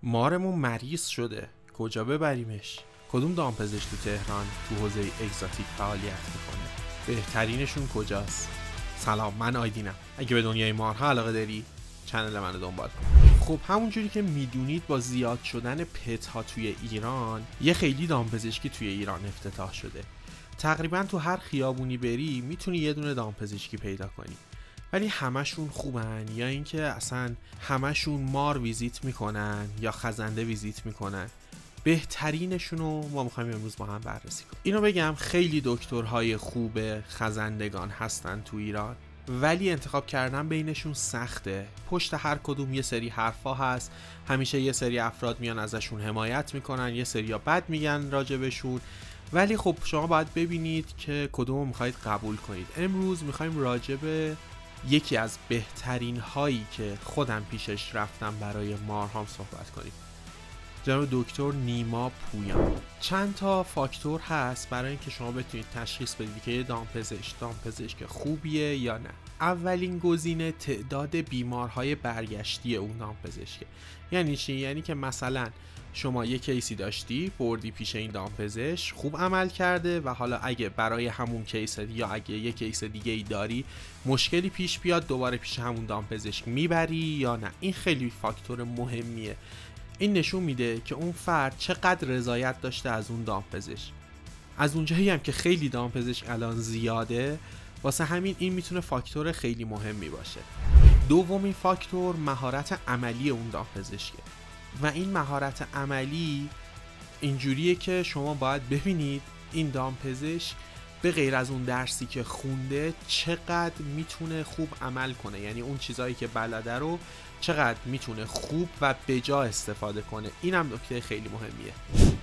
مارمون مریض شده، کجا ببریمش؟ کدوم دامپزشک تو تهران تو حوزه اگزاتیک فعالیت میکنه؟ بهترینشون کجاست؟ سلام، من آیدینم. اگه به دنیای مارها علاقه داری چنل منو دنبال کن. خب همونجوری که میدونید با زیاد شدن پت ها توی ایران یه خیلی دامپزشکی توی ایران افتتاح شده. تقریبا تو هر خیابونی بری میتونی یه دونه دامپزشکی پیدا کنی، ولی همشون خوبن یا اینکه اصلا همشون مار ویزیت میکنن یا خزنده ویزیت میکنن. بهترینشونو ما میخوایم امروز با هم بررسی کنیم. اینو بگم خیلی دکترهای خوب خزندگان هستن تو ایران، ولی انتخاب کردن بینشون سخته. پشت هر کدوم یه سری حرفا هست، همیشه یه سری افراد میان ازشون حمایت میکنن، یه سری ها بد میگن راجبشون، ولی خب شما باید ببینید که کدومو میخواید قبول کنید. امروز میخوایم راجب یکی از بهترین هایی که خودم پیشش رفتم برای مارهام صحبت کنیم، جناب دکتر نیما پویان. چند تا فاکتور هست برای اینکه شما بتونید تشخیص بدید که یه دامپزشک خوبیه یا نه. اولین گزینه تعداد بیمارهای برگشتی اون دامپزشکه. یعنی چی؟ یعنی که مثلا شما یه کیسی داشتی، بردی پیش این دامپزشک، خوب عمل کرده و حالا اگه برای همون کیس یا اگه یه کیس دیگه ای داری مشکلی پیش بیاد، دوباره پیش همون دامپزشک میبری یا نه. این خیلی فاکتور مهمیه. این نشون میده که اون فرد چقدر رضایت داشته از اون دامپزشک. از اونجایی هم که خیلی دامپزشک الان زیاده، واسه همین این میتونه فاکتور خیلی مهمی باشه. دومین فاکتور مهارت عملی اون دامپزشکه و این مهارت عملی اینجوریه که شما باید ببینید این دامپزشک به غیر از اون درسی که خونده چقدر میتونه خوب عمل کنه، یعنی اون چیزایی که بلده رو چقدر میتونه خوب و بجا استفاده کنه. این هم نکته خیلی مهمیه.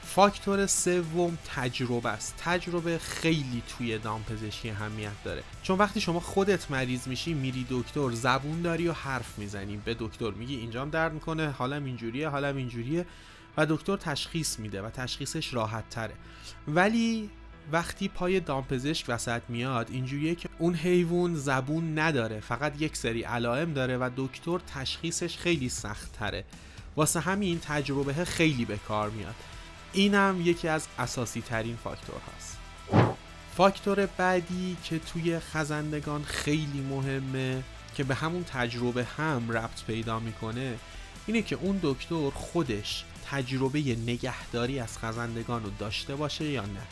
فاکتور سوم تجربه است. تجربه خیلی توی دامپزشکی اهمیت داره، چون وقتی شما خودت مریض میشی میری دکتر، زبون داری و حرف میزنی، به دکتر میگی اینجام درد میکنه، حالم اینجوریه و دکتر تشخیص میده و تشخیصش راحت تره. ولی وقتی پای دامپزشک وسط میاد اینجوریه که اون حیوان زبون نداره، فقط یک سری علائم داره و دکتر تشخیصش خیلی سخت تره. واسه همین تجربه خیلی به کار میاد. اینم یکی از اساسی ترین فاکتور هست. فاکتور بعدی که توی خزندگان خیلی مهمه که به همون تجربه هم ربط پیدا میکنه اینه که اون دکتر خودش تجربه نگهداری از خزندگان رو داشته باشه یا نه.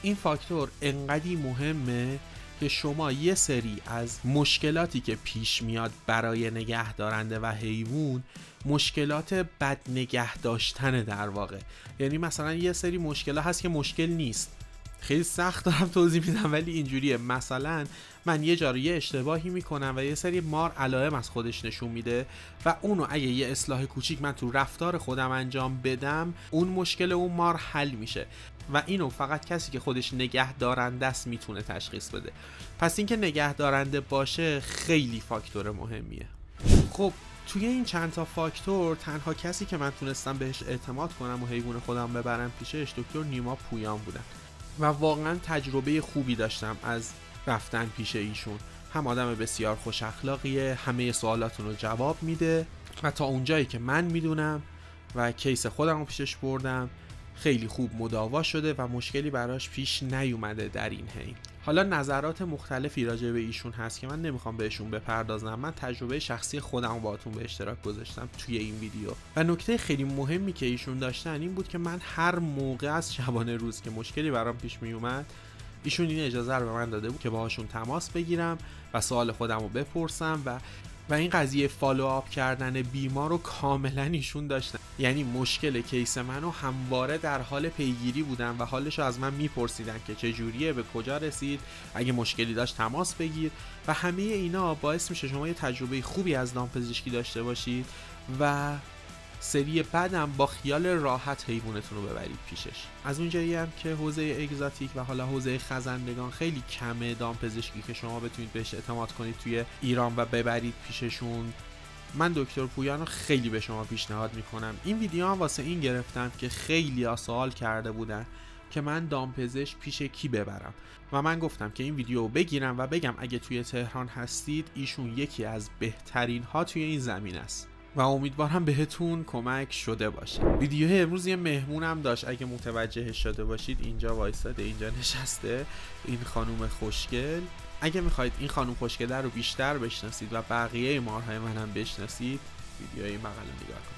این فاکتور انقدی مهمه که شما یه سری از مشکلاتی که پیش میاد برای نگه دارنده و حیوان، مشکلات بد نگه داشتن در واقع. یعنی مثلا یه سری مشکلات هست که مشکل نیست، خیلی سخت دارم توضیح میدم ولی اینجوریه. مثلا من یه جا رو یه اشتباهی میکنم و یه سری مار علائم از خودش نشون میده و اونو اگه یه اصلاح کوچیک من تو رفتار خودم انجام بدم، اون مشکل اون مار حل میشه و اینو فقط کسی که خودش نگه دارنده است میتونه تشخیص بده. پس اینکه نگه دارنده باشه خیلی فاکتور مهمیه. خب توی این چند تا فاکتور تنها کسی که من تونستم بهش اعتماد کنم و حیوان خودم ببرم پیشش دکتر نیما پویان بودن و واقعا تجربه خوبی داشتم از رفتن پیش ایشون. هم آدم بسیار خوش اخلاقیه، همه سوالاتون رو جواب میده و تا اونجایی که من میدونم و کیس خودم رو پیشش بردم خیلی خوب مداوا شده و مشکلی براش پیش نیومده در این حین. حالا نظرات مختلفی راجع به ایشون هست که من نمیخوام بهشون بپردازم. من تجربه شخصی خودم رو باهاتون به اشتراک گذاشتم توی این ویدیو و نکته خیلی مهمی که ایشون داشتن این بود که من هر موقع از شبانه روز که مشکلی برام پیش میومد ایشون این اجازه رو به من داده بود که باهاشون تماس بگیرم و سوال خودم رو بپرسم و این قضیه فالو آپ کردن بیمار رو کاملا ایشون داشتن. یعنی مشکل کیس منو همواره در حال پیگیری بودن و حالش رو از من میپرسیدن که چه جوریه، به کجا رسید، اگه مشکلی داشت تماس بگیر و همه اینا باعث میشه شما یه تجربه خوبی از دامپزشکی داشته باشید و سری بعدم با خیال راحت حیوانتون رو ببرید پیشش. از اونجایی هم که حوزه اگزاتیک و حالا حوزه خزندگان خیلی کمه دامپزشکی که شما بتونید بهش اعتماد کنید توی ایران و ببرید پیششون، من دکتر پویان رو خیلی به شما پیشنهاد میکنم. این ویدیو هم واسه این گرفتم که خیلی سوال کرده بودن که من دامپزشک پیش کی ببرم و من گفتم که این ویدیو رو بگیرم و بگم اگه توی تهران هستید ایشون یکی از بهترین ها توی این زمین است. و امیدوارم بهتون کمک شده باشه. ویدیو امروز یه مهمونم داشت، اگه متوجه شده باشید اینجا وایساده، اینجا نشسته، این خانوم خوشگل. اگه میخواید این خانوم خوشگل رو بیشتر بشناسید و بقیه مارهای منم بشناسید، ویدیوهای این بغل نگاه کنید.